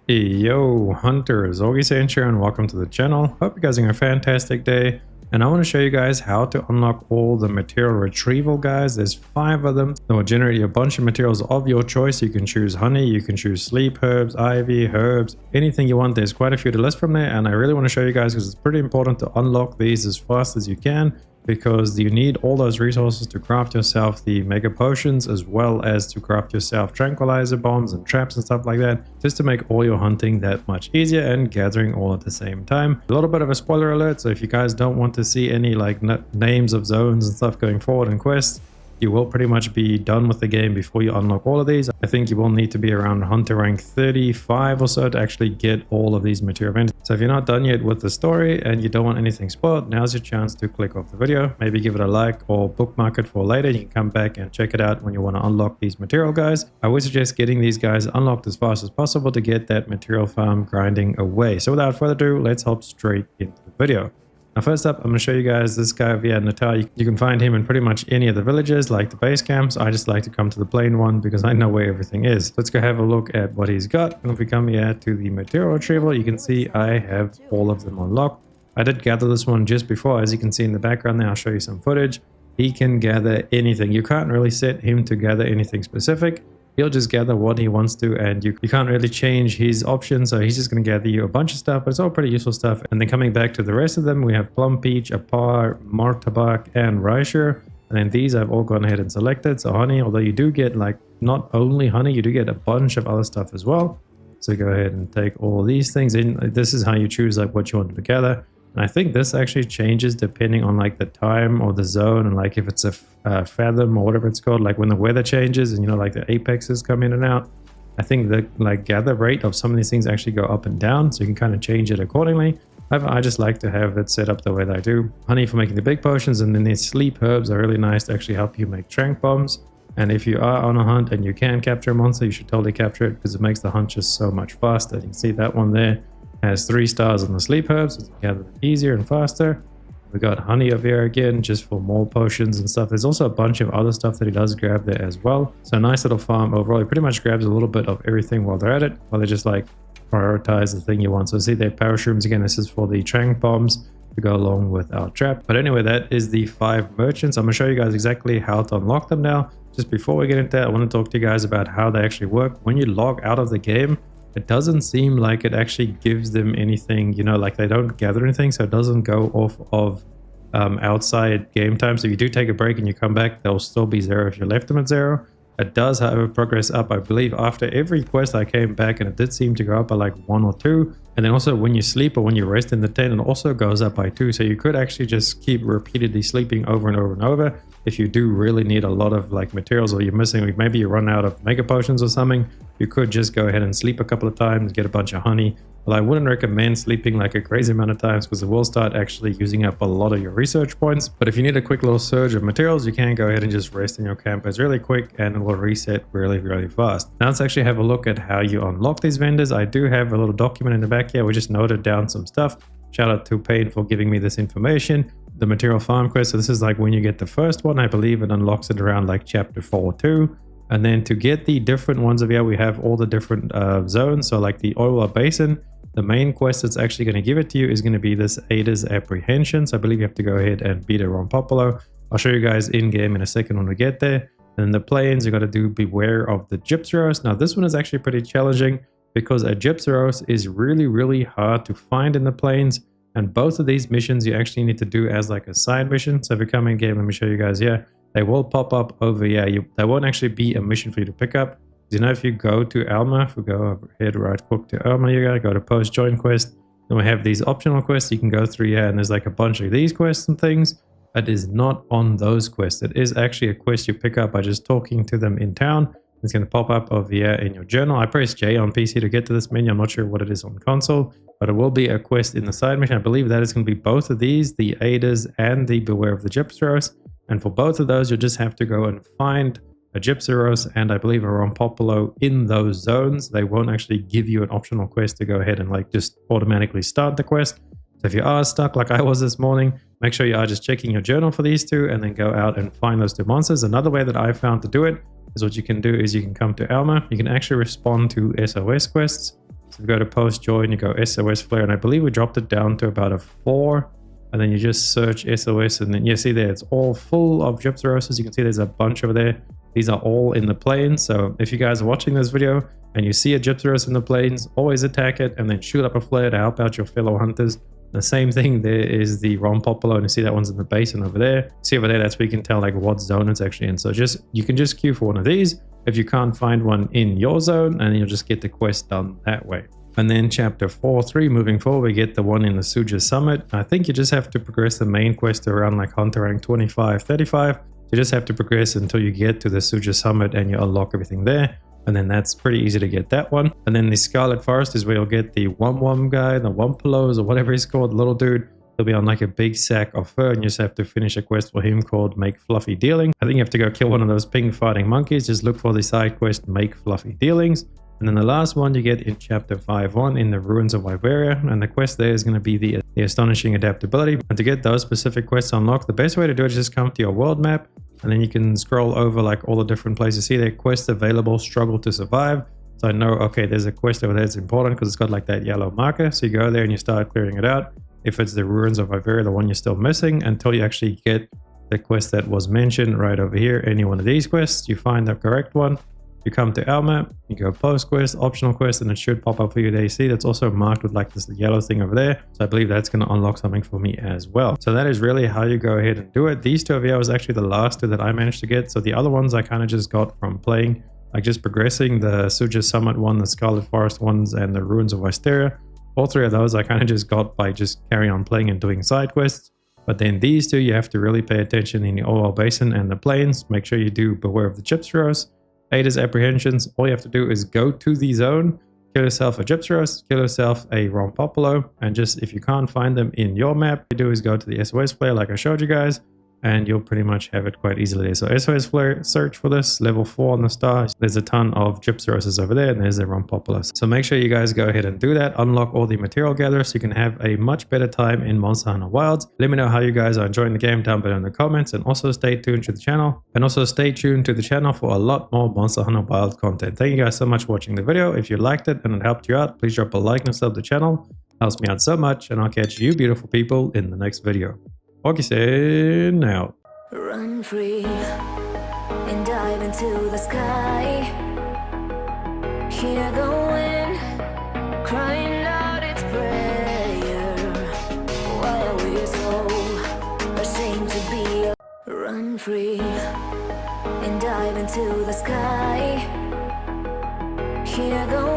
Yo, hunters, Augiesaint here and welcome to the channel. Hope you guys are having a fantastic day. And I want to show you guys how to unlock all the material retrieval guys. There's 5 of them. They will generate you a bunch of materials of your choice. You can choose honey, you can choose sleep herbs, ivy, herbs, anything you want. There's quite a few to list from there. And I really want to show you guys because it's pretty important to unlock these as fast as you can, because you need all those resources to craft yourself the mega potions, as well as to craft yourself tranquilizer bombs and traps and stuff like that, just to make all your hunting that much easier and gathering all at the same time. A little bit of a spoiler alert, so if you guys don't want to see any names of zones and stuff going forward in quests, you will pretty much be done with the game before you unlock all of these. I think you will need to be around hunter rank 35 or so to actually get all of these material events. So if you're not done yet with the story and you don't want anything spoiled, now's your chance to click off the video, maybe give it a like or bookmark it for later. You can come back and check it out when you want to unlock these material guys. I would suggest getting these guys unlocked as fast as possible to get that material farm grinding away. So without further ado, let's hop straight into the video. Now first up, I'm going to show you guys this guy via Natal. You can find him in pretty much any of the villages, like the base camps. I just like to come to the plain one because I know where everything is. Let's go have a look at what he's got. And if we come here to the material retrieval, you can see I have all of them unlocked. I did gather this one just before. As you can see in the background there, I'll show you some footage. He can gather anything. You can't really set him to gather anything specific. He'll just gather what he wants to, and you can't really change his options, so he's just going to gather you a bunch of stuff, but it's all pretty useful stuff. And then coming back to the rest of them, we have plum peach, apar, martabak, and raisher. And then these I've all gone ahead and selected. So honey, although you do get not only honey, you do get a bunch of other stuff as well. So go ahead and take all these things in. This is how you choose what you want to gather. And I think this actually changes depending on the time or the zone, and if it's a fathom or whatever it's called, when the weather changes and the apexes come in and out. I think the gather rate of some of these things actually go up and down, so you can kind of change it accordingly. I just like to have it set up the way that I do. Honey for making the big potions, and then these sleep herbs are really nice to actually help you make trank bombs. And if you are on a hunt and you can capture a monster, you should totally capture it because it makes the hunt just so much faster. You can see that one there has 3 stars on the sleep herbs, so you gather them easier and faster. We got honey over here again, just for more potions and stuff. There's also a bunch of other stuff that he does grab there as well. So a nice little farm overall. He pretty much grabs a little bit of everything while they're at it, while they just prioritize the thing you want. So see their parashrooms again. This is for the trank bombs to go along with our trap. But anyway, that is the 5 merchants. I'm going to show you guys exactly how to unlock them now. Just before we get into that, I want to talk to you guys about how they actually work. When you log out of the game, it doesn't seem like it actually gives them anything, they don't gather anything, so it doesn't go off of outside game time. So if you do take a break and you come back, they'll still be 0 if you left them at 0. It does, however, progress up, I believe, after every quest. I came back and it did seem to go up by 1 or 2. And then also when you sleep or when you rest in the tent, it also goes up by 2. So you could actually just keep repeatedly sleeping over and over and over. If you do really need a lot of materials, or you're missing, maybe you run out of mega potions or something, you could just go ahead and sleep a couple of times, get a bunch of honey. Well, I wouldn't recommend sleeping a crazy amount of times because it will start actually using up a lot of your research points. But if you need a quick little surge of materials, you can go ahead and just rest in your camp. It's really quick and it will reset really, really fast. Now let's actually have a look at how you unlock these vendors. I do have a little document in the back here. We just noted down some stuff. Shout out to Payne for giving me this information. The material farm quest. So this is when you get the first one. I believe it unlocks it around chapter 4 too. And then to get the different ones over here, we have all the different zones. So the oilwell basin. The main quest that's actually going to give it to you is going to be this Aida's apprehensions. I believe you have to go ahead and beat a Rompopolo. I'll show you guys in game in a second when we get there. And then the plains, you got to do beware of the gypceros. Now this one is actually pretty challenging because a gypceros is really, really hard to find in the plains. And both of these missions you actually need to do as a side mission. So if you come in game, let me show you guys here. They will pop up over here. They won't actually be a mission for you to pick up. If you go to Alma, if we go ahead right click to Alma, you gotta go to post join quest. Then we have these optional quests you can go through here, and there's a bunch of these quests and things. It is not on those quests. It is actually a quest you pick up by just talking to them in town. It's going to pop up over here in your journal. I pressed J on PC to get to this menu. I'm not sure what it is on console, but it will be a quest in the side mission. I believe that is going to be both of these, the Aidas and the Beware of the Gypceros. And for both of those, you'll just have to go and find a gypceros and I believe a rompopolo in those zones. They won't actually give you an optional quest to go ahead and just automatically start the quest. So if you are stuck like I was this morning, make sure you are just checking your journal for these two and then go out and find those 2 monsters. Another way that I found to do it is what you can do is you can come to Alma. You can actually respond to SOS quests. So if you go to post join, you go SOS flare, and I believe we dropped it down to about a 4. And then you just search SOS, and then you see there it's all full of gypceroses. You can see there's a bunch over there. These are all in the plains. So if you guys are watching this video and you see a gypceros in the plains, always attack it and then shoot up a flare to help out your fellow hunters. The same thing, there is the Rompopolo, and you see that one's in the basin over there. See over there, that's where you can tell like what zone it's actually in. So you can just queue for one of these if you can't find one in your zone, and you'll just get the quest done that way. And then chapter 4.3, moving forward, we get the one in the Suja Summit. I think you just have to progress the main quest around like hunter rank 25, 35. You just have to progress until you get to the Suja Summit and you unlock everything there. And then that's pretty easy to get that one. And then the Scarlet Forest is where you'll get the Wum guy, the Wumpelos or whatever he's called, the little dude. He'll be on like a big sack of fur, and you just have to finish a quest for him called Make Fluffy Dealing. I think you have to go kill one of those pink fighting monkeys. Just look for the side quest Make Fluffy Dealings. And then the last one you get in chapter 5.1 in the Ruins of Wyveria, and the quest there is going to be the astonishing adaptability. And to get those specific quests unlocked, the best way to do it is just come to your world map, and then you can scroll over like all the different places. See there, quest available, struggle to survive. So I know, okay, there's a quest over there that's important because it's got like that yellow marker. So you go there and you start clearing it out. If it's the Ruins of Wyveria, the one you're still missing, until you actually get the quest that was mentioned right over here. Any one of these quests, you find the correct one. You come to our map, you go post quest, optional quest, and it should pop up for you there. You see that's also marked with like this yellow thing over there. So I believe that's going to unlock something for me as well. So that is really how you go ahead and do it. These two over here was actually the last two that I managed to get. So the other ones I kind of just got from playing, like just progressing the Suja Summit one, the Scarlet Forest ones, and the Ruins of Wyveria. All three of those I kind of just got by just carrying on playing and doing side quests. But then these two you have to really pay attention in the oilwell basin and the plains. Make sure you do beware of the gypceros. Aida's apprehensions. All you have to do is go to the zone, kill yourself a gypceros, kill yourself a Rompopolo, and just if you can't find them in your map, you do is go to the SOS flare like I showed you guys, and you'll pretty much have it quite easily there. So SOS flare, search for this, level 4 on the star. There's a ton of gypceroses over there, and there's a Rompopolo. So make sure you guys go ahead and do that. Unlock all the material gatherers so you can have a much better time in Monster Hunter Wilds. Let me know how you guys are enjoying the game down below in the comments, and also stay tuned to the channel. And also stay tuned to the channel for a lot more Monster Hunter Wild content. Thank you guys so much for watching the video. If you liked it and it helped you out, please drop a like and sub to the channel. It helps me out so much, and I'll catch you beautiful people in the next video. Augiesaint out. Run free and dive into the sky. Hear the wind crying out its prayer. Why are we so ashamed to be? Run free and dive into the sky. Hear the